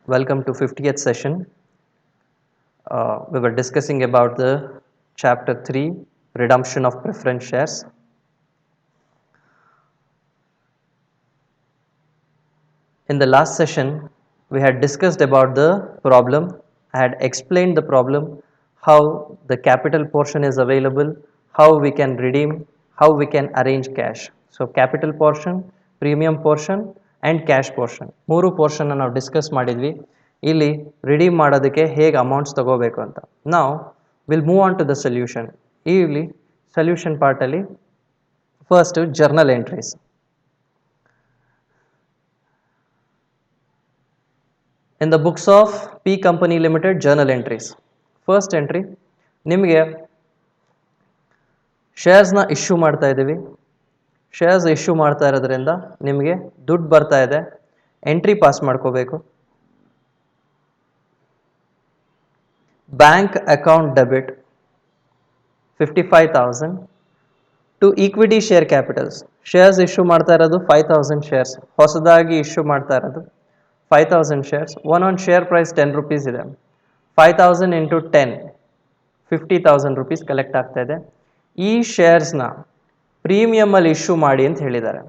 Welcome to 50th session. We were discussing about the chapter 3, redemption of preference shares. In the last session, we had discussed about the problem. I had explained the problem, how the capital portion is available, how we can redeem, how we can arrange cash. So capital portion, premium portion and cash portion. ಮೂರು portion ನಾವು discuss ಮಾಡಿದ್ವಿ. ಇಲ್ಲಿ redeem ಮಾಡೋದಕ್ಕೆ ಹೇಗೆ amounts ತಗೋಬೇಕು ಅಂತ. ನಾವು will move on to the solution. ಇಲ್ಲಿ ಸೊಲ್ಯೂಷನ್ ಪಾರ್ಟಲ್ಲಿ first journal entries. In the books of P Company Limited journal entries. First entry, ನಿಮಗೆ ಶೇರ್ಸ್ನ ಇಶ್ಯೂ ಮಾಡ್ತಾ ಇದ್ದೀವಿ. ಶೇರ್ಸ್ ಇಶ್ಯೂ ಮಾಡ್ತಾ ಇರೋದ್ರಿಂದ ನಿಮಗೆ ದುಡ್ಡು ಬರ್ತಾ ಇದೆ. ಎಂಟ್ರಿ ಪಾಸ್ ಮಾಡ್ಕೋಬೇಕು. Bank account debit 55,000 to equity share capitals. Shares issue ಮಾಡ್ತಾ ಇರೋದು 5,000 ಶೇರ್ಸ್. ಹೊಸದಾಗಿ ಇಶ್ಯೂ ಮಾಡ್ತಾ ಇರೋದು 5,000 shares. One share price 10 rupees ಇದೆ. 5,000 into 10, 50,000 rupees ಕಲೆಕ್ಟ್ ಆಗ್ತಾ ಇದೆ. ಈ ಶೇರ್ಸ್ನ ಪ್ರೀಮಿಯಮಲ್ಲಿ ಇಶ್ಯೂ ಮಾಡಿ ಅಂತ ಹೇಳಿದ್ದಾರೆ.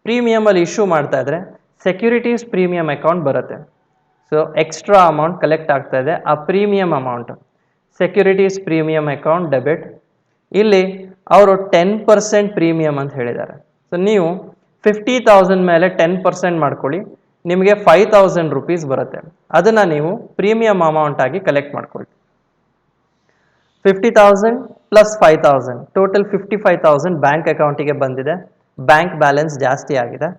ಪ್ರೀಮಿಯಮಲ್ಲಿ ಇಶ್ಯೂ ಮಾಡ್ತಾ ಇದ್ರೆ ಸೆಕ್ಯೂರಿಟೀಸ್ ಪ್ರೀಮಿಯಂ ಅಕೌಂಟ್ ಬರುತ್ತೆ. ಸೊ ಎಕ್ಸ್ಟ್ರಾ ಅಮೌಂಟ್ ಕಲೆಕ್ಟ್ ಆಗ್ತಾ ಇದೆ. ಆ premium amount securities premium account debit. ಇಲ್ಲಿ ಅವರು 10% ಪ್ರೀಮಿಯಂ ಅಂತ ಹೇಳಿದ್ದಾರೆ. ಸೊ ನೀವು 50,000 ಮೇಲೆ 10% ಮಾಡ್ಕೊಳ್ಳಿ, ನಿಮಗೆ 5,000 rupees ಬರುತ್ತೆ. ಅದನ್ನು ನೀವು ಪ್ರೀಮಿಯಂ ಅಮೌಂಟ್ ಆಗಿ ಕಲೆಕ್ಟ್ ಮಾಡ್ಕೊಳ್ಳಿ. 50,000 ಪ್ಲಸ್ 5,000 ಟೋಟಲ್ 55,000 ಬ್ಯಾಂಕ್ ಅಕೌಂಟಿಗೆ ಬಂದಿದೆ. ಬ್ಯಾಂಕ್ ಬ್ಯಾಲೆನ್ಸ್ ಜಾಸ್ತಿ ಆಗಿದೆ.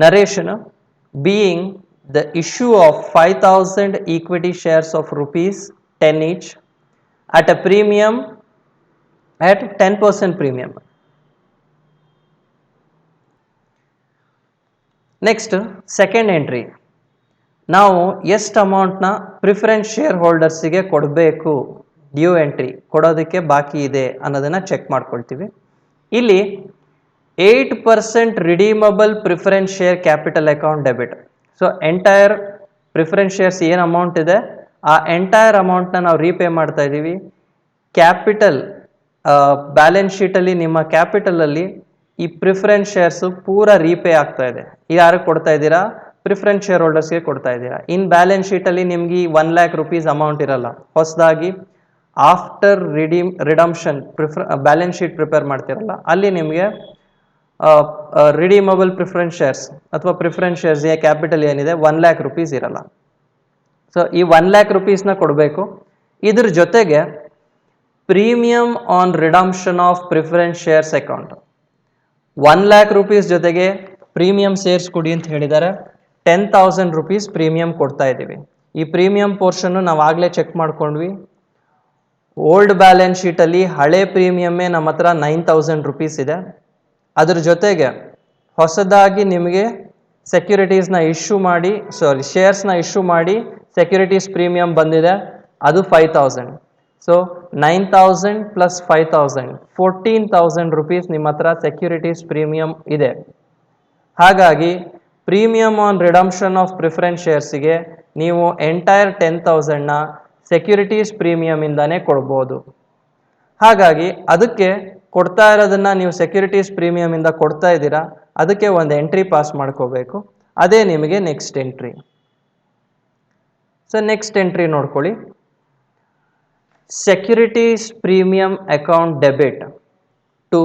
Narration, being the issue of 5,000 equity shares of ₹10 each at a premium at 10% premium. Next second entry, ನಾವು ಎಷ್ಟು ಅಮೌಂಟ್ನ ಪ್ರಿಫರೆನ್ಸ್ ಶೇರ್ ಹೋಲ್ಡರ್ಸಿಗೆ ಕೊಡಬೇಕು, ಡ್ಯೂ ಎಂಟ್ರಿ ಕೊಡೋದಕ್ಕೆ ಬಾಕಿ ಇದೆ ಅನ್ನೋದನ್ನು ಚೆಕ್ ಮಾಡ್ಕೊಳ್ತೀವಿ. ಇಲ್ಲಿ 8% redeemable preference share capital account debit. So entire preference shares ಏನು ಅಮೌಂಟ್ ಇದೆ ಆ ಎಂಟೈರ್ ಅಮೌಂಟ್ನ ನಾವು ರೀಪೇ ಮಾಡ್ತಾ ಇದ್ದೀವಿ. ಕ್ಯಾಪಿಟಲ್ ಬ್ಯಾಲೆನ್ಸ್ ಶೀಟಲ್ಲಿ ನಿಮ್ಮ ಕ್ಯಾಪಿಟಲಲ್ಲಿ ಈ ಪ್ರಿಫರೆನ್ಸ್ ಶೇರ್ಸು ಪೂರ ರೀಪೇ ಆಗ್ತಾ ಇದೆ. ಯಾರು ಕೊಡ್ತಾ ಇದ್ದೀರಾ? ಪ್ರಿಫರೆನ್ಸ್ ಶೇರ್ ಹೋಲ್ಡರ್ಸ್ಗೆ ಕೊಡ್ತಾ ಇದ್ದೀರಾ. ಇನ್ ಬ್ಯಾಲೆನ್ಸ್ ಶೀಟಲ್ಲಿ ನಿಮ್ಗೆ 1 lakh rupees ಅಮೌಂಟ್ ಇರಲ್ಲ. ಹೊಸದಾಗಿ after redemption balance sheet prepare ಮಾಡ್ತಿರಲ್ಲ, ಅಲ್ಲಿ ನಿಮಗೆ ರಿಡೀಮಬಲ್ ಪ್ರಿಫರೆನ್ಸ್ ಶೇರ್ಸ್ ಅಥವಾ ಪ್ರಿಫರೆನ್ಸ್ ಶೇರ್ಸ್ ಕ್ಯಾಪಿಟಲ್ ಏನಿದೆ 1 lakh rupees ಇರಲ್ಲ. ಸೊ ಈ 1 lakh rupeesನ ಕೊಡಬೇಕು. ಇದ್ರ ಜೊತೆಗೆ premium on redemption of preference shares account 1 lakh rupees ಜೊತೆಗೆ ಪ್ರೀಮಿಯಂ ಶೇರ್ಸ್ ಕೊಡಿ ಅಂತ ಹೇಳಿದ್ದಾರೆ. 10,000 rupees ಪ್ರೀಮಿಯಂ ಕೊಡ್ತಾ ಇದ್ದೀವಿ. ಈ ಪ್ರೀಮಿಯಂ ಪೋರ್ಷನ್ನು ನಾವು ಆಗಲೇ ಚೆಕ್ ಮಾಡ್ಕೊಂಡ್ವಿ. ಓಲ್ಡ್ ಬ್ಯಾಲೆನ್ಸ್ ಶೀಟಲ್ಲಿ ಹಳೆ ಪ್ರೀಮಿಯಮ್ಮೇ ನಮ್ಮ ಹತ್ರ 9,000 rupees ಇದೆ. ಅದ್ರ ಜೊತೆಗೆ ಹೊಸದಾಗಿ ನಿಮಗೆ ಸೆಕ್ಯೂರಿಟೀಸ್ನ ಇಶ್ಯೂ ಮಾಡಿ ಶೇರ್ಸ್ನ ಇಶ್ಯೂ ಮಾಡಿ ಸೆಕ್ಯೂರಿಟೀಸ್ ಪ್ರೀಮಿಯಂ ಬಂದಿದೆ, ಅದು 5,000. ಸೊ 9,000 ಪ್ಲಸ್ 5,000 14,000 rupees ನಿಮ್ಮ ಹತ್ರ ಸೆಕ್ಯೂರಿಟೀಸ್ ಪ್ರೀಮಿಯಂ ಇದೆ. ಹಾಗಾಗಿ premium on redemption of preference ಶೇರ್ಸಿಗೆ ನೀವು ಎಂಟೈರ್ 10,000ನ ಸೆಕ್ಯೂರಿಟೀಸ್ ಪ್ರೀಮಿಯಮಿಂದಾನೇ ಕೊಡ್ಬೋದು. ಹಾಗಾಗಿ ಅದಕ್ಕೆ ಕೊಡ್ತಾ ಇರೋದನ್ನು ನೀವು ಸೆಕ್ಯೂರಿಟೀಸ್ ಪ್ರೀಮಿಯಮಿಂದ ಕೊಡ್ತಾ ಇದ್ದೀರಾ, ಅದಕ್ಕೆ ಒಂದು ಎಂಟ್ರಿ ಪಾಸ್ ಮಾಡ್ಕೋಬೇಕು. ಅದೇ ನಿಮಗೆ next entry. So next entry ನೋಡ್ಕೊಳ್ಳಿ. Securities premium account debit to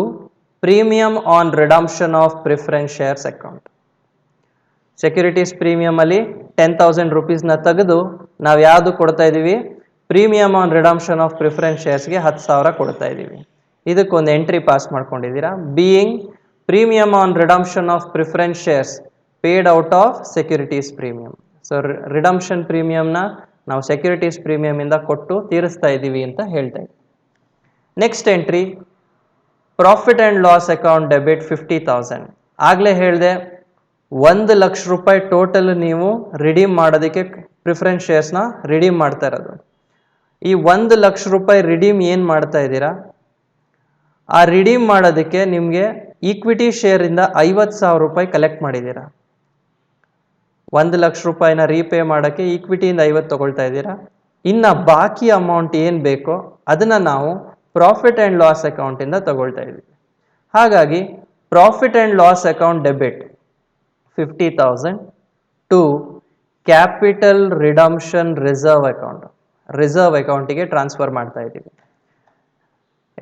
premium on redemption of preference shares account. Securities ಪ್ರೀಮಿಯಮಲ್ಲಿ 10,000 rupeesನ ತೆಗೆದು ನಾವು ಯಾವುದು ಕೊಡ್ತಾ ಇದ್ದೀವಿ? Premium on redemption of preference ಶೇರ್ಸ್ಗೆ 10,000 ಕೊಡ್ತಾ ಇದ್ದೀವಿ. ಇದಕ್ಕೊಂದು ಎಂಟ್ರಿ ಪಾಸ್ ಮಾಡ್ಕೊಂಡಿದ್ದೀರಾ. Being premium on redemption of preference shares paid out of securities premium. So redemption ಪ್ರೀಮಿಯಂನ ನಾವು ಸೆಕ್ಯೂರಿಟೀಸ್ ಪ್ರೀಮಿಯಮಿಂದ ಕೊಟ್ಟು ತೀರಿಸ್ತಾ ಇದ್ದೀವಿ ಅಂತ ಹೇಳ್ತಾ ಇದ್ದೀವಿ. Next entry, profit and loss account debit 50,000. ಆಗಲೇ ಹೇಳಿದೆ 1 ಲಕ್ಷ ರೂಪಾಯಿ ಟೋಟಲ್ ನೀವು ರಿಡೀಮ್ ಮಾಡೋದಕ್ಕೆ ಪ್ರಿಫರೆನ್ಸ್ ಶೇರ್ಸ್ನ ರಿಡೀಮ್ ಮಾಡ್ತಾ ಇರೋದು. ಈ 1 ಲಕ್ಷ ರೂಪಾಯಿ ರಿಡೀಮ್ ಏನು ಮಾಡ್ತಾ ಇದ್ದೀರಾ? ಆ ರಿಡೀಮ್ ಮಾಡೋದಕ್ಕೆ ನಿಮಗೆ ಈಕ್ವಿಟಿ ಶೇರಿಂದ 50,000 ರೂಪಾಯಿ ಕಲೆಕ್ಟ್ ಮಾಡಿದ್ದೀರಾ. ₹1,00,000 ರೀಪೇ ಮಾಡೋಕ್ಕೆ ಈಕ್ವಿಟಿಯಿಂದ 50 ತಗೊಳ್ತಾ ಇದ್ದೀರಾ. ಇನ್ನು ಬಾಕಿ ಅಮೌಂಟ್ ಏನು ಬೇಕೋ ಅದನ್ನು ನಾವು ಪ್ರಾಫಿಟ್ ಆ್ಯಂಡ್ ಲಾಸ್ ಅಕೌಂಟಿಂದ ತಗೊಳ್ತಾ ಇದ್ದೀವಿ. ಹಾಗಾಗಿ profit and loss account debit 50,000 to capital redemption reserve ಅಕೌಂಟಿಗೆ ಟ್ರಾನ್ಸ್ಫರ್ ಮಾಡ್ತಾ ಇದ್ದೀವಿ.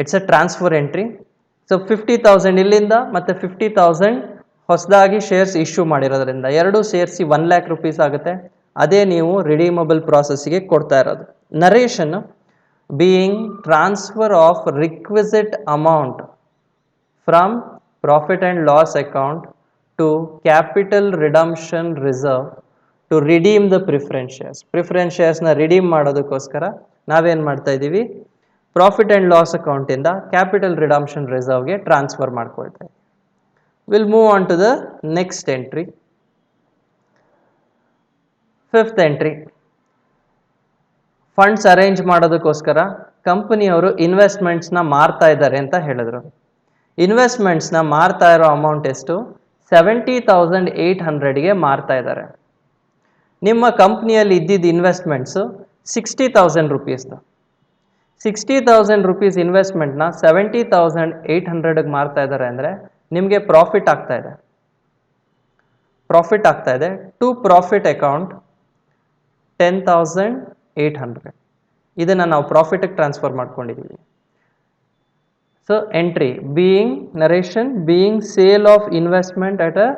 It's a transfer entry. So 50,000 ಇಲ್ಲಿಂದ ಮತ್ತು 50,000 ಹೊಸದಾಗಿ ಶೇರ್ಸ್ ಇಶ್ಯೂ ಮಾಡಿರೋದ್ರಿಂದ ಎರಡೂ ಸೇರಿಸಿ ₹1,00,000 ಆಗುತ್ತೆ. ಅದೇ ನೀವು ರಿಡೀಮಬಲ್ ಪ್ರಾಸೆಸ್ಗೆ ಕೊಡ್ತಾ ಇರೋದು. Narration being transfer of requisite amount from profit and loss account to capital redemption reserve to redeem the preference ಶೇರ್ಸ್ನ ರಿಡೀಮ್ ಮಾಡೋದಕ್ಕೋಸ್ಕರ ನಾವೇನು ಮಾಡ್ತಾ ಇದ್ದೀವಿ, ಪ್ರಾಫಿಟ್ ಆ್ಯಂಡ್ ಲಾಸ್ ಅಕೌಂಟಿಂದ ಕ್ಯಾಪಿಟಲ್ ರಿಡಂಪ್ಷನ್ ರಿಸರ್ವ್ಗೆ ಟ್ರಾನ್ಸ್ಫರ್ ಮಾಡ್ಕೊಳ್ತಾ ಇದ್ದೀವಿ. Will move on to the next entry. Fifth entry, funds arrange ಮಾಡೋದಕ್ಕೋಸ್ಕರ ಕಂಪನಿಯವರು ಇನ್ವೆಸ್ಟ್ಮೆಂಟ್ಸ್ನ ಮಾರ್ತಾ ಇದ್ದಾರೆ ಅಂತ ಹೇಳಿದ್ರು. ಇನ್ವೆಸ್ಟ್ಮೆಂಟ್ಸ್ನ ಮಾರ್ತಾ ಇರೋ ಅಮೌಂಟ್ ಎಷ್ಟು? 70,800ಗೆ ಮಾರ್ತಾ ಇದ್ದಾರೆ. ನಿಮ್ಮ ಕಂಪ್ನಿಯಲ್ಲಿ ಇದ್ದಿದ್ದ ಇನ್ವೆಸ್ಟ್ಮೆಂಟ್ಸು ₹60,000. ₹60,000 ಇನ್ವೆಸ್ಟ್ಮೆಂಟ್ನ 70,800ಗೆ ಮಾರ್ತಾ ಇದ್ದಾರೆ ಅಂದರೆ ನಿಮಗೆ ಪ್ರಾಫಿಟ್ ಆಗ್ತಾ ಇದೆ. To profit account 10,800. ಇದನ್ನು ನಾವು ಪ್ರಾಫಿಟ್ಗೆ ಟ್ರಾನ್ಸ್ಫರ್ ಮಾಡ್ಕೊಂಡಿದ್ದೀವಿ. So entry narration being sale of investment at a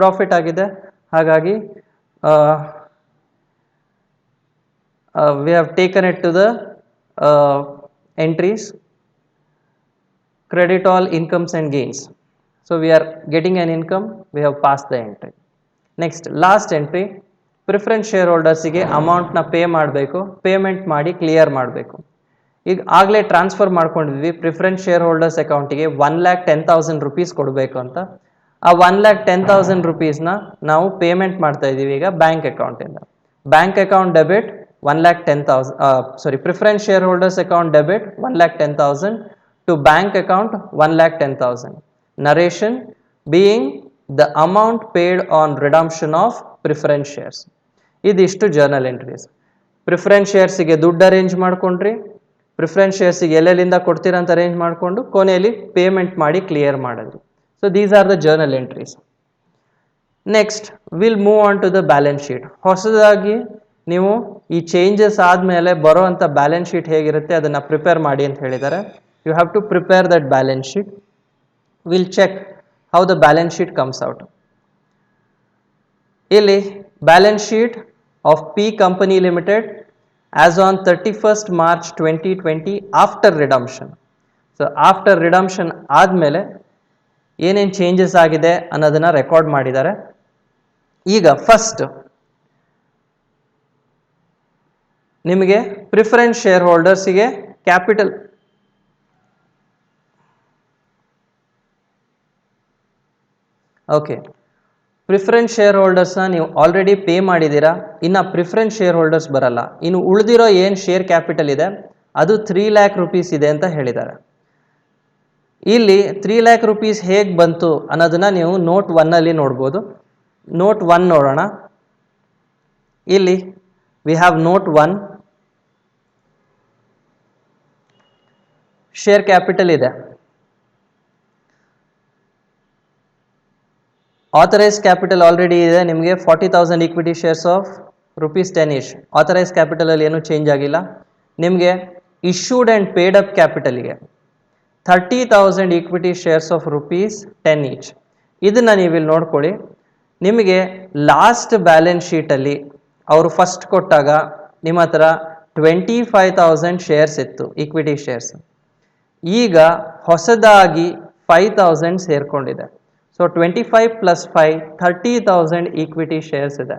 profit ಆಗಿದೆ. ಹಾಗಾಗಿ we have taken it to the entries, credit all incomes and gains. So we are getting an income, we have passed the entry. Next, last entry, preference share ಹೋಲ್ಡರ್ಸಿಗೆ ಅಮೌಂಟ್ನ pay ಮಾಡಬೇಕು, payment ಮಾಡಿ clear ಮಾಡಬೇಕು. ಈಗ ಆಗಲೇ transfer ಮಾಡ್ಕೊಂಡಿದ್ವಿ preference share holders ಅಕೌಂಟಿಗೆ ₹1,10,000 ಕೊಡಬೇಕು ಅಂತ. ಆ ₹1,10,000ನ ನಾವು ಪೇಮೆಂಟ್ ಮಾಡ್ತಾ ಇದ್ದೀವಿ ಈಗ ಬ್ಯಾಂಕ್ ಅಕೌಂಟಿಂದ. Bank account debit preference share holders account debit 1,10,000 to bank account 1,10,000. Narration being the amount paid on redemption of preference shares. ಇದಿಷ್ಟು ಜರ್ನಲ್ ಎಂಟ್ರೀಸ್. ಪ್ರಿಫರೆನ್ಸ್ ಶೇರ್ಸಿಗೆ ದುಡ್ಡು ಅರೇಂಜ್ ಮಾಡ್ಕೊಂಡ್ರಿ, ಪ್ರಿಫರೆನ್ಸ್ ಶೇರ್ಸಿಗೆ ಎಲ್ಲೆಲ್ಲಿಂದ ಕೊಡ್ತೀರಾ ಅಂತ ಅರೇಂಜ್ ಮಾಡಿಕೊಂಡು ಕೊನೆಯಲ್ಲಿ ಪೇಮೆಂಟ್ ಮಾಡಿ ಕ್ಲಿಯರ್ ಮಾಡಿದ್ರಿ. So these are the journal entries. Next will move on to the balance sheet. ಹೊಸದಾಗಿ ನೀವು ಈ ಚೇಂಜಸ್ ಆದಮೇಲೆ ಬರೋ ಅಂಥ ಬ್ಯಾಲೆನ್ಸ್ ಶೀಟ್ ಹೇಗಿರುತ್ತೆ ಅದನ್ನು ಪ್ರಿಪೇರ್ ಮಾಡಿ ಅಂತ ಹೇಳಿದ್ದಾರೆ. You have to prepare that balance sheet. Will check how the balance sheet comes out. ಇಲ್ಲಿ balance sheet of P company limited as on 31st March 2020 after redemption. So after redemption ಆದಮೇಲೆ ಏನೇನು changes ಆಗಿದೆ ಅನ್ನೋದನ್ನು record ಮಾಡಿದ್ದಾರೆ. ಈಗ first ನಿಮಗೆ preference share ಹೋಲ್ಡರ್ಸಿಗೆ capital preference share ಹೋಲ್ಡರ್ಸ್ನ ನೀವು ಆಲ್ರೆಡಿ ಪೇ ಮಾಡಿದ್ದೀರಾ. ಇನ್ನು ಪ್ರಿಫರೆನ್ಸ್ ಶೇರ್ ಹೋಲ್ಡರ್ಸ್ ಬರಲ್ಲ. ಇನ್ನು ಉಳಿದಿರೋ ಏನು ಶೇರ್ ಕ್ಯಾಪಿಟಲ್ ಇದೆ ಅದು ₹3,00,000 ಇದೆ ಅಂತ ಹೇಳಿದ್ದಾರೆ. ಇಲ್ಲಿ ₹3,00,000 ಹೇಗೆ ಬಂತು ಅನ್ನೋದನ್ನು ನೀವು ನೋಟ್ 1 ನೋಡ್ಬೋದು. ನೋಟ್ 1 ನೋಡೋಣ. ಇಲ್ಲಿ we have note 1. Share capital ಇದೆ. ಆಥರೈಸ್ ಕ್ಯಾಪಿಟಲ್ ಆಲ್ರೆಡಿ ಇದೆ ನಿಮಗೆ 40,000 equity shares of ₹10 each. Authorise ಕ್ಯಾಪಿಟಲಲ್ಲಿ ಏನೂ ಚೇಂಜ್ ಆಗಿಲ್ಲ. ನಿಮಗೆ ಇಶ್ಯೂಡ್ ಆ್ಯಂಡ್ ಪೇಡ್ ಅಪ್ ಕ್ಯಾಪಿಟಲ್ಗೆ 30,000 ಈಕ್ವಿಟಿ ಶೇರ್ಸ್ ಆಫ್ ₹10 ಈಚ್. ಇದನ್ನು ನೀವಿಲ್ಲಿ ನೋಡ್ಕೊಳ್ಳಿ. ನಿಮಗೆ ಲಾಸ್ಟ್ ಬ್ಯಾಲೆನ್ಸ್ ಶೀಟಲ್ಲಿ ಅವರು ಫಸ್ಟ್ ಕೊಟ್ಟಾಗ ನಿಮ್ಮ ಹತ್ರ 25,000 ಶೇರ್ಸ್ ಇತ್ತು ಈಕ್ವಿಟಿ ಶೇರ್ಸ್. ಈಗ ಹೊಸದಾಗಿ 5,000 ಸೇರಿಕೊಂಡಿದೆ. ಸೊ 25 + 5 30,000 ಈಕ್ವಿಟಿ ಶೇರ್ಸ್ ಇದೆ.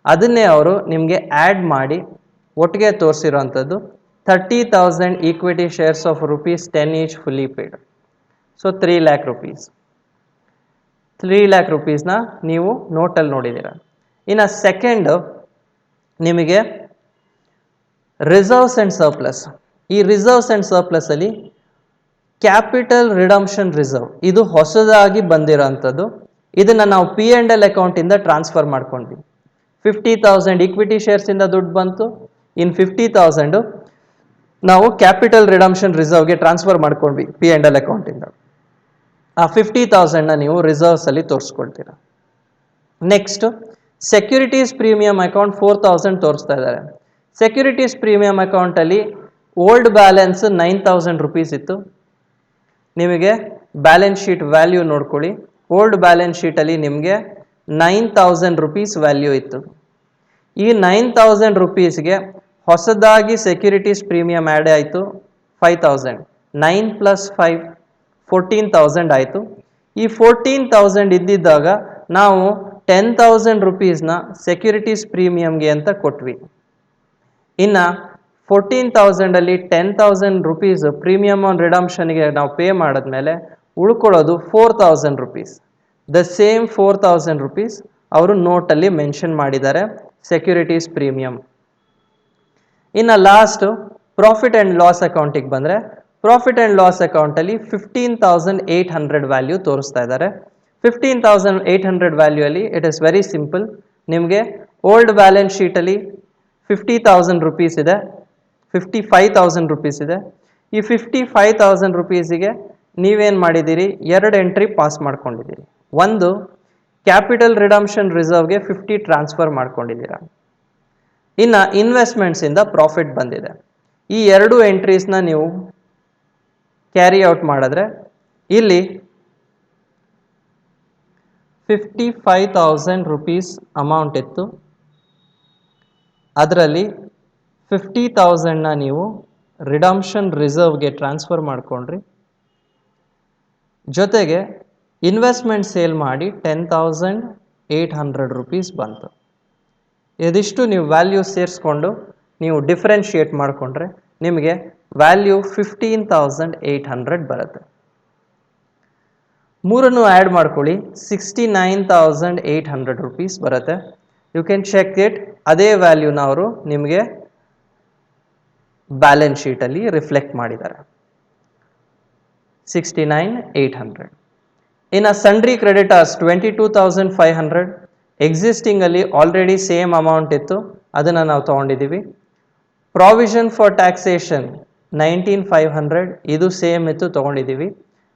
ಅದನ್ನೇ ಅವರು ನಿಮಗೆ ಆ್ಯಡ್ ಮಾಡಿ ಒಟ್ಟಿಗೆ ತೋರಿಸಿರೋವಂಥದ್ದು 30,000 equity shares of ₹10 each fully paid. So ₹3,00,000 ನೀವು ನೋಟಲ್ಲಿ ನೋಡಿದ್ದೀರ. ಇನ್ನು ಸೆಕೆಂಡ್ ನಿಮಗೆ ರಿಸರ್ವ್ಸ್ ಆ್ಯಂಡ್ ಸರ್ಪ್ಲಸ್. ಈ ರಿಸರ್ವ್ಸ್ ಆ್ಯಂಡ್ ಸರ್ಪ್ಲಸಲ್ಲಿ ಕ್ಯಾಪಿಟಲ್ ರಿಡಂಪ್ಷನ್ ರಿಸರ್ವ್ ಇದು ಹೊಸದಾಗಿ ಬಂದಿರೋಂಥದ್ದು ಇದನ್ನು ನಾವು P&L ಅಕೌಂಟಿಂದ ಟ್ರಾನ್ಸ್ಫರ್ ಮಾಡ್ಕೊಂಡ್ವಿ. 50,000 ಈಕ್ವಿಟಿ ಶೇರ್ಸಿಂದ ದುಡ್ಡು ಬಂತು. ಇನ್ 50,000 ನಾವು ಕ್ಯಾಪಿಟಲ್ ರಿಡಂಪ್ಷನ್ ರಿಸರ್ವ್ಗೆ ಟ್ರಾನ್ಸ್ಫರ್ ಮಾಡ್ಕೊಂಡ್ವಿ P&L ಅಕೌಂಟಿಂದ. ಆ 50,000ನ ನೀವು ರಿಸರ್ವ್ಸಲ್ಲಿ ತೋರಿಸ್ಕೊಳ್ತೀರಾ. ನೆಕ್ಸ್ಟ್ ಸೆಕ್ಯೂರಿಟೀಸ್ ಪ್ರೀಮಿಯಂ ಅಕೌಂಟ್ 4,000 ತೋರಿಸ್ತಾ ಇದ್ದಾರೆ. ಸೆಕ್ಯೂರಿಟೀಸ್ ಪ್ರೀಮಿಯಂ ಅಕೌಂಟಲ್ಲಿ ಓಲ್ಡ್ ಬ್ಯಾಲೆನ್ಸ್ 9,000 ರುಪೀಸ್ ಇತ್ತು. ನಿಮಗೆ ಬ್ಯಾಲೆನ್ಸ್ ಶೀಟ್ ವ್ಯಾಲ್ಯೂ ನೋಡ್ಕೊಳ್ಳಿ. ಓಲ್ಡ್ ಬ್ಯಾಲೆನ್ಸ್ ಶೀಟಲ್ಲಿ ನಿಮಗೆ 9,000 ರುಪೀಸ್ ವ್ಯಾಲ್ಯೂ ಇತ್ತು. ಈ 9,000 ರುಪೀಸ್ಗೆ ಹೊಸದಾಗಿ ಸೆಕ್ಯೂರಿಟೀಸ್ ಪ್ರೀಮಿಯಂ ಆ್ಯಡ್ ಆಯಿತು 5,000. 9 + 5 14,000 ಆಯಿತು. ಈ 14,000 ಇದ್ದಿದ್ದಾಗ ನಾವು 10,000 ರುಪೀಸ್ನ ಸೆಕ್ಯೂರಿಟೀಸ್ ಪ್ರೀಮಿಯಂಗೆ ಅಂತ ಕೊಟ್ವಿ. ಇನ್ನು 14,000ಅಲ್ಲಿ 10,000 ರುಪೀಸ್ ಪ್ರೀಮಿಯಮ್ ಆನ್ ರಿಡಂಪ್ಷನ್ಗೆ ನಾವು ಪೇ ಮಾಡಿದ್ಮೇಲೆ ಉಳ್ಕೊಳ್ಳೋದು 4,000 ರುಪೀಸ್. ದ ಸೇಮ್ 4,000 ರುಪೀಸ್ ಅವರು ನೋಟಲ್ಲಿ ಮೆನ್ಷನ್ ಮಾಡಿದ್ದಾರೆ ಸೆಕ್ಯೂರಿಟೀಸ್ ಪ್ರೀಮಿಯಂ. ಇನ್ನು ಲಾಸ್ಟ್ ಪ್ರಾಫಿಟ್ ಆ್ಯಂಡ್ ಲಾಸ್ ಅಕೌಂಟಿಗೆ ಬಂದರೆ, ಪ್ರಾಫಿಟ್ ಆ್ಯಂಡ್ ಲಾಸ್ ಅಕೌಂಟಲ್ಲಿ 15,800 ವ್ಯಾಲ್ಯೂ ತೋರಿಸ್ತಾ ಇದ್ದಾರೆ. 15,800 ವ್ಯಾಲ್ಯೂ ಅಲ್ಲಿ ಇಟ್ ಇಸ್ ವೆರಿ ಸಿಂಪಲ್. ನಿಮಗೆ ಓಲ್ಡ್ ಬ್ಯಾಲೆನ್ಸ್ ಶೀಟಲ್ಲಿ 50,000 ರುಪೀಸ್ ಇದೆ, 55,000 ರುಪೀಸ್ ಇದೆ. ಈ 55,000 ರುಪೀಸಿಗೆ ನೀವೇನು ಮಾಡಿದ್ದೀರಿ, 2 ಎಂಟ್ರಿ ಪಾಸ್ ಮಾಡ್ಕೊಂಡಿದ್ದೀರಿ. ಒಂದು ಕ್ಯಾಪಿಟಲ್ ರಿಡಂಪ್ಷನ್ ರಿಸರ್ವ್ಗೆ 50 ಟ್ರಾನ್ಸ್ಫರ್ ಮಾಡ್ಕೊಂಡಿದ್ದೀರಾ. ಇನ್ನು ಇನ್ವೆಸ್ಟ್ಮೆಂಟ್ಸಿಂದ ಪ್ರಾಫಿಟ್ ಬಂದಿದೆ. ಈ 2 ಎಂಟ್ರೀಸ್ನ ನೀವು ಕ್ಯಾರಿ ಔಟ್ ಮಾಡಿದ್ರೆ ಇಲ್ಲಿ 55,000 ರುಪೀಸ್ ಅಮೌಂಟ್ ಇತ್ತು. ಅದರಲ್ಲಿ 50,000ನ ನೀವು ರಿಡಂಪ್ಷನ್ ರಿಸರ್ವ್ಗೆ ಟ್ರಾನ್ಸ್ಫರ್ ಮಾಡಿಕೊಂಡ್ರಿ. ಜೊತೆಗೆ ಇನ್ವೆಸ್ಟ್ಮೆಂಟ್ ಸೇಲ್ ಮಾಡಿ 10,800 ರುಪೀಸ್ ಬಂತು. ಇದಿಷ್ಟು ನೀವು ವ್ಯಾಲ್ಯೂ ಸೇರಿಸ್ಕೊಂಡು ನೀವು ಡಿಫ್ರೆನ್ಷಿಯೇಟ್ ಮಾಡಿಕೊಂಡ್ರೆ ನಿಮಗೆ ವ್ಯಾಲ್ಯೂ 15,800 ಬರುತ್ತೆ. ಮೂರನ್ನು ಆ್ಯಡ್ ಮಾಡ್ಕೊಳ್ಳಿ, 69,800 ರುಪೀಸ್ ಬರುತ್ತೆ. You can check it. ಅದೇ ವ್ಯಾಲ್ಯೂನ ಅವರು ನಿಮಗೆ ಬ್ಯಾಲೆನ್ಸ್ ಶೀಟಲ್ಲಿ ರಿಫ್ಲೆಕ್ಟ್ ಮಾಡಿದ್ದಾರೆ, 69,800. ಇನ್ನು ಸಂಡ್ರಿ ಕ್ರೆಡಿಟರ್ಸ್ 22,500. ಎಕ್ಸಿಸ್ಟಿಂಗಲ್ಲಿ ಆಲ್ರೆಡಿ ಸೇಮ್ ಅಮೌಂಟ್ ಇತ್ತು, ಅದನ್ನು ನಾವು ತೊಗೊಂಡಿದ್ದೀವಿ. ಪ್ರಾವಿಷನ್ ಫಾರ್ ಟ್ಯಾಕ್ಸೇಷನ್ 19,500, ಇದು ಸೇಮ್ ಇತ್ತು, ತೊಗೊಂಡಿದ್ದೀವಿ.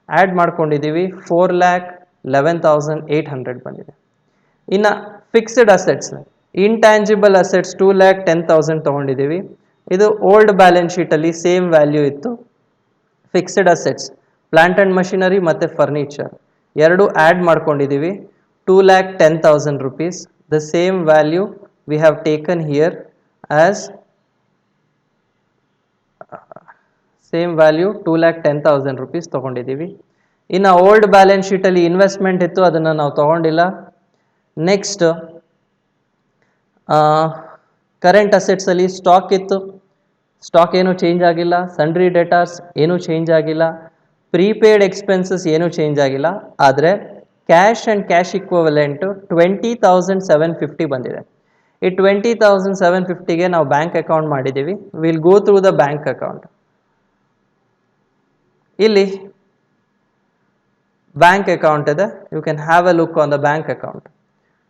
ಆ್ಯಡ್ ಮಾಡ್ಕೊಂಡಿದ್ದೀವಿ, 4,11,800 ಬಂದಿದೆ. ಇನ್ನು ಫಿಕ್ಸ್ಡ್ ಅಸೆಟ್ಸ್, ಇಂಟ್ಯಾಂಜಿಬಲ್ ಅಸೆಟ್ಸ್ 2,10,000 ತೊಗೊಂಡಿದ್ದೀವಿ. ಇದು ಓಲ್ಡ್ ಬ್ಯಾಲೆನ್ಸ್ ಶೀಟಲ್ಲಿ ಸೇಮ್ ವ್ಯಾಲ್ಯೂ ಇತ್ತು. Fixed assets plant and machinery ಮತ್ತು ಫರ್ನಿಚರ್ ಎರಡು ಆ್ಯಡ್ ಮಾಡ್ಕೊಂಡಿದ್ದೀವಿ, 2,10,000 rupees. The same value we have taken here as same value 2,10,000 rupees ತೊಗೊಂಡಿದ್ದೀವಿ. ಇನ್ನು ಓಲ್ಡ್ ಬ್ಯಾಲೆನ್ಸ್ ಶೀಟಲ್ಲಿ ಇನ್ವೆಸ್ಟ್ಮೆಂಟ್ ಇತ್ತು, ಅದನ್ನು ನಾವು ತೊಗೊಂಡಿಲ್ಲ. ನೆಕ್ಸ್ಟ್ ಕರೆಂಟ್ ಅಸೆಟ್ಸಲ್ಲಿ ಸ್ಟಾಕ್ ಇತ್ತು, ಸ್ಟಾಕ್ ಏನೂ ಚೇಂಜ್ ಆಗಿಲ್ಲ. ಸಂಡ್ರಿ ಡೆಟಾರ್ಸ್ ಏನೂ ಚೇಂಜ್ ಆಗಿಲ್ಲ. ಪ್ರೀಪೇಯ್ಡ್ ಎಕ್ಸ್ಪೆನ್ಸಸ್ ಏನೂ ಚೇಂಜ್ ಆಗಿಲ್ಲ. ಆದರೆ ಕ್ಯಾಶ್ ಆ್ಯಂಡ್ ಕ್ಯಾಶ್ ಇಕ್ವಲೆಂಟು 20,750 ಬಂದಿದೆ. ಈ 20,750ಗೆ ನಾವು ಬ್ಯಾಂಕ್ ಅಕೌಂಟ್ ಮಾಡಿದ್ದೀವಿ. Will go through the bank account. ಇಲ್ಲಿ ಬ್ಯಾಂಕ್ ಅಕೌಂಟ್ ಇದೆ, you can have a look on the bank account.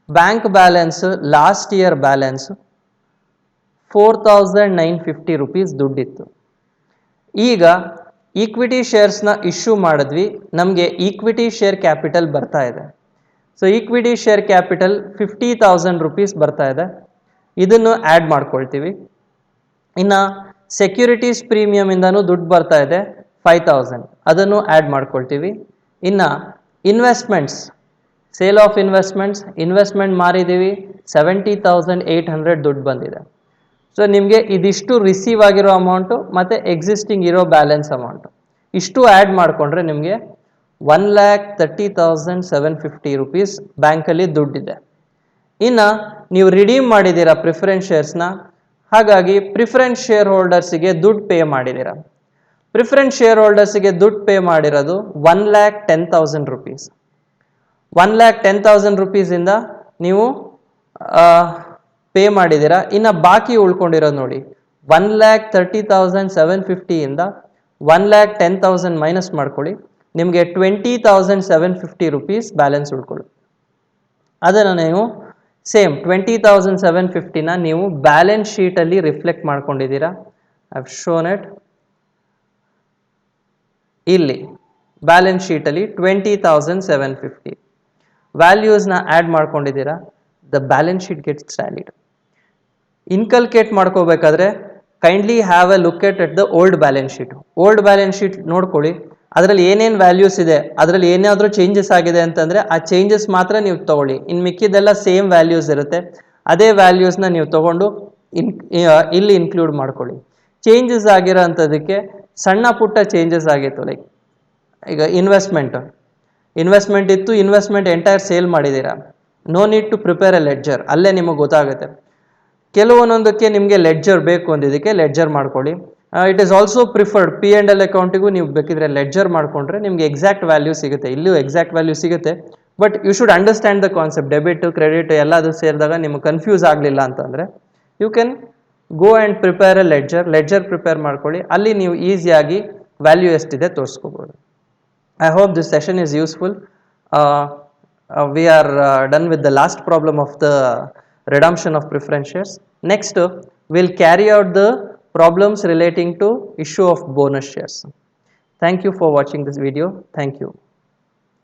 Bank balance last year balance 4,950 rupees ದುಡ್ಡಿತ್ತು. ಈಗ ಈಕ್ವಿಟಿ ಶೇರ್ಸ್ನ ಇಶ್ಯೂ ಮಾಡಿದ್ವಿ, ನಮಗೆ ಈಕ್ವಿಟಿ ಶೇರ್ ಕ್ಯಾಪಿಟಲ್ ಬರ್ತಾ ಇದೆ. So equity share capital 50,000 rupees ಬರ್ತಾ ಇದೆ, ಇದನ್ನು ಆ್ಯಡ್ ಮಾಡ್ಕೊಳ್ತೀವಿ. ಇನ್ನು ಸೆಕ್ಯೂರಿಟೀಸ್ ಪ್ರೀಮಿಯಮಿಂದನೂ ದುಡ್ಡು ಬರ್ತಾ ಇದೆ 5,000, ಅದನ್ನು ಆ್ಯಡ್ ಮಾಡ್ಕೊಳ್ತೀವಿ. ಇನ್ನು ಇನ್ವೆಸ್ಟ್ಮೆಂಟ್ಸ್, ಸೇಲ್ ಆಫ್ ಇನ್ವೆಸ್ಟ್ಮೆಂಟ್ ಮಾರಿದ್ದೀವಿ, 70,800 ದುಡ್ಡು ಬಂದಿದೆ. ಸೊ ನಿಮಗೆ ಇದಿಷ್ಟು ರಿಸೀವ್ ಆಗಿರೋ ಅಮೌಂಟು ಮತ್ತು ಎಕ್ಸಿಸ್ಟಿಂಗ್ ಇರೋ ಬ್ಯಾಲೆನ್ಸ್ ಅಮೌಂಟು ಇಷ್ಟು ಆ್ಯಡ್ ಮಾಡಿಕೊಂಡ್ರೆ ನಿಮಗೆ 1,30,750 ರುಪೀಸ್ ಬ್ಯಾಂಕಲ್ಲಿ ದುಡ್ಡಿದೆ. ಇನ್ನು ನೀವು ರಿಡೀಮ್ ಮಾಡಿದ್ದೀರಾ ಪ್ರಿಫರೆನ್ಸ್ ಶೇರ್ಸ್ನ, ಹಾಗಾಗಿ ಪ್ರಿಫರೆನ್ಸ್ ಶೇರ್ ಹೋಲ್ಡರ್ಸಿಗೆ ದುಡ್ಡು ಪೇ ಮಾಡಿದ್ದೀರಾ. ಪ್ರಿಫರೆನ್ಸ್ ಶೇರ್ ಹೋಲ್ಡರ್ಸಿಗೆ ದುಡ್ಡು ಪೇ ಮಾಡಿರೋದು 1,10,000 ರುಪೀಸ್. 1,10,000 ರುಪೀಸಿಂದ ನೀವು ಪೇ ಮಾಡಿದ್ದೀರಾ. ಇನ್ನು ಬಾಕಿ ಉಳ್ಕೊಂಡಿರೋದು ನೋಡಿ, 1,30,750ಇಂದ 1,10,000 ಮೈನಸ್ ಮಾಡ್ಕೊಳ್ಳಿ, ನಿಮಗೆ 20,750 ರುಪೀಸ್ ಬ್ಯಾಲೆನ್ಸ್ ಉಳ್ಕೊಳ್ಳಿ. ಅದನ್ನು ನೀವು ಸೇಮ್ 20,750ನ ನೀವು ಬ್ಯಾಲೆನ್ಸ್ ಶೀಟಲ್ಲಿ ರಿಫ್ಲೆಕ್ಟ್ ಮಾಡ್ಕೊಂಡಿದ್ದೀರಾ. ಐ ಹ್ಯಾವ್ ಶೋನ್ ಇಟ್ ಇಲ್ಲಿ ಬ್ಯಾಲೆನ್ಸ್ ಶೀಟಲ್ಲಿ 20,750 ವ್ಯಾಲ್ಯೂಸ್ನ ಆ್ಯಡ್ ಮಾಡ್ಕೊಂಡಿದ್ದೀರಾ. The balance sheet gets tallied. Inculcate ಮಾಡ್ಕೋಬೇಕಾದ್ರೆ kindly have a look at the old balance sheet. Old balance sheet ನೋಡ್ಕೊಳ್ಳಿ, ಅದರಲ್ಲಿ ಏನೇನು ವ್ಯಾಲ್ಯೂಸ್ ಇದೆ, ಅದರಲ್ಲಿ ಏನಾದರೂ ಚೇಂಜಸ್ ಆಗಿದೆ ಅಂತಂದರೆ ಆ ಚೇಂಜಸ್ ಮಾತ್ರ ನೀವು ತೊಗೊಳ್ಳಿ. ಇನ್ನು ಮಿಕ್ಕಿದೆಲ್ಲ ಸೇಮ್ ವ್ಯಾಲ್ಯೂಸ್ ಇರುತ್ತೆ, ಅದೇ ವ್ಯಾಲ್ಯೂಸ್ನ ನೀವು ತೊಗೊಂಡು ಇಲ್ಲಿ ಇನ್ಕ್ಲೂಡ್ ಮಾಡ್ಕೊಳ್ಳಿ. ಚೇಂಜಸ್ ಆಗಿರೋ ಅಂಥದ್ದಕ್ಕೆ ಸಣ್ಣ ಪುಟ್ಟ ಚೇಂಜಸ್ ಆಗಿತ್ತು, ಲೈಕ್ ಈಗ ಇನ್ವೆಸ್ಟ್ಮೆಂಟ್ ಇತ್ತು, ಇನ್ವೆಸ್ಟ್ಮೆಂಟ್ ಎಂಟೈರ್ ಸೇಲ್ ಮಾಡಿದ್ದೀರಾ, no need to prepare a ledger, ಅಲ್ಲೇ ನಿಮಗೆ ಗೊತ್ತಾಗುತ್ತೆ. ಕೆಲವೊಂದೊಂದಕ್ಕೆ ನಿಮಗೆ ಲೆಡ್ಜರ್ ಬೇಕು ಅಂದಿದ್ದಕ್ಕೆ ಲೆಡ್ಜರ್ ಮಾಡ್ಕೊಳ್ಳಿ. It is also preferred P&L ಅಕೌಂಟಿಗೂ ನೀವು ಬೇಕಿದ್ರೆ ಲೆಡ್ಜರ್ ಮಾಡಿಕೊಂಡ್ರೆ ನಿಮಗೆ ಎಕ್ಸಾಕ್ಟ್ ವ್ಯಾಲ್ಯೂ ಸಿಗುತ್ತೆ, ಇಲ್ಲೂ ಎಕ್ಸಾಕ್ಟ್ ವ್ಯಾಲ್ಯೂ ಸಿಗುತ್ತೆ. But you should understand the concept. Debit credit ಎಲ್ಲದು ಸೇರಿದಾಗ ನಿಮಗೆ ಕನ್ಫ್ಯೂಸ್ ಆಗಲಿಲ್ಲ ಅಂತಂದರೆ you can go and prepare a ledger prepare ಮಾಡ್ಕೊಳ್ಳಿ, ಅಲ್ಲಿ ನೀವು ಈಸಿಯಾಗಿ ವ್ಯಾಲ್ಯೂ ಎಷ್ಟಿದೆ ತೋರಿಸ್ಕೋಬೋದು. I hope this session is useful. We are done with the last problem of the redemption of preference shares. Next, we'll carry out the problems relating to issue of bonus shares. Thank you for watching this video. Thank you.